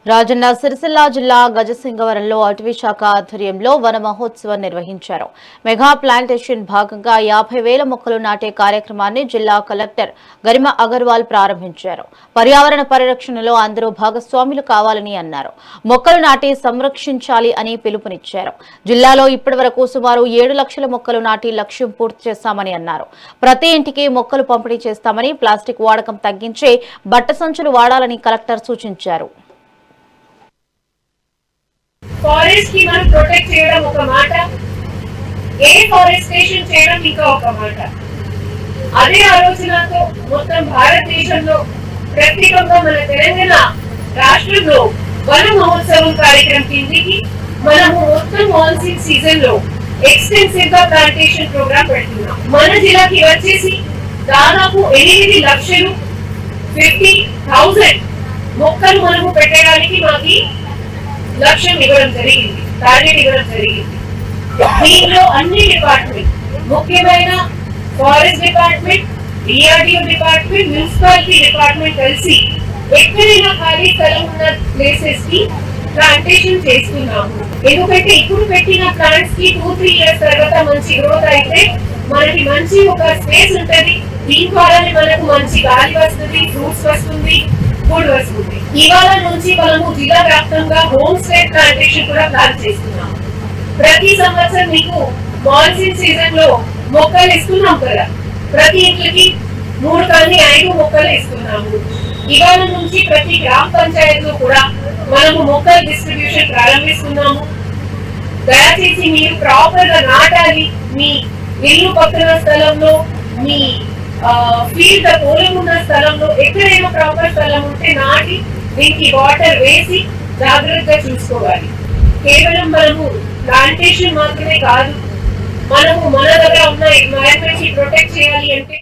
రాజన్న సిరిసిల్ల జిల్లా గజసింగవరంలో అటవీ శాఖ ఆధ్వర్యంలో వన మహోత్సవం నిర్వహించారు. మెగా ప్లాంటేషన్ భాగంగా 50,000 మొక్కలు నాటే కార్యక్రమాన్ని జిల్లా కలెక్టర్ గరిమ అగర్వాల్ ప్రారంభించారు. పర్యావరణ పరిరక్షణలో అందరూ భాగస్వాములు కావాలని అన్నారు. మొక్కలు నాటి సంరక్షించాలి అని పిలుపునిచ్చారు. జిల్లాలో ఇప్పటివరకు సుమారు 7 లక్షల మొక్కలు నాటి లక్ష్యం పూర్తి చేస్తామని అన్నారు. ప్రతి ఇంటికి మొక్కలు పంపిణీ చేస్తామని, ప్లాస్టిక్ వాడకం తగ్గించి బట్ట సంచులు వాడాలని కలెక్టర్ సూచించారు. ఫారెస్ట్ కి మనం ప్రొటెక్ట్ చేయడం ఒక మాట, ఫారెస్టేషన్ చేయడం ఇంకా ఒక మాట. అదే ఆలోచనతో మొత్తం భారతదేశంలో ప్రత్యేకంగా మన తెలంగాణ రాష్ట్రంలో వన మహోత్సవం కార్యక్రమం కిందికి మనము మొత్తం మాన్సూన్ సీజన్ లో ఎక్స్టెన్సివ్ గా ప్లాంటేషన్ ప్రోగ్రామ్ పెడుతున్నాం. మన జిల్లాకి వచ్చేసి దాదాపు 8 లక్షలు 50,000 మొక్కలు మనము పెట్టడానికి మాకి లక్ష్యం ఇవ్వడం జరిగింది, టార్గెట్ ఇవ్వడం జరిగింది. దీనిలో అన్ని డిపార్ట్మెంట్, ముఖ్యమైన forest department, DRDO department, municipality department కలిసి ఎక్కడైనా ఖాళీ స్థలం ఉన్న ప్లేసెస్ కి ప్లాంటేషన్ చేస్తున్నాము. ఎందుకంటే ఇప్పుడు పెట్టిన ప్లాంట్స్ కి 2-3 ఇయర్స్ తర్వాత మంచి గ్రోత్ అయితే మనకి మంచి ఒక స్పేస్ ఉంటది. దీని ద్వారా మనకు మంచి గాలి వస్తుంది, ఫ్రూట్స్ వస్తుంది, ఫుడ్ వస్తుంది. ఇవాళ నుంచి మనము జిల్లా వ్యాప్తంగా హోమ్ స్టే ప్లాంటేషన్ కూడా ప్లాన్ చేస్తున్నాము. ప్రతి సంవత్సరం మీకు మాన్సూన్ సీజన్ లో మొక్కలు ఇస్తున్నాం కదా, ప్రతి ఇంటికి 3 కానీ 5 మొక్కలు ఇస్తున్నాము. ఇవాళ నుంచి ప్రతి గ్రామ పంచాయతీలో కూడా మనము మొక్కల డిస్ట్రిబ్యూషన్ ప్రారంభిస్తున్నాము. దయచేసి మీరు ప్రాపర్ గా నాటాలి. మీ ఇల్లు పక్కన స్థలంలో, మీ ఫీల్డ్ పొలం ఉన్న స్థలంలో ఎక్కడైనా ప్రాపర్ స్థలం ఉంటే నాటి దీనికి వాటర్ వేసి జాగ్రత్తగా చూసుకోవాలి. కేవలం మనము ప్లాంటేషన్ మాత్రమే కాదు, మనము మన దగ్గర ఉన్న ఎన్వైరన్మెంట్ ని ప్రొటెక్ట్ చేయాలి అంటే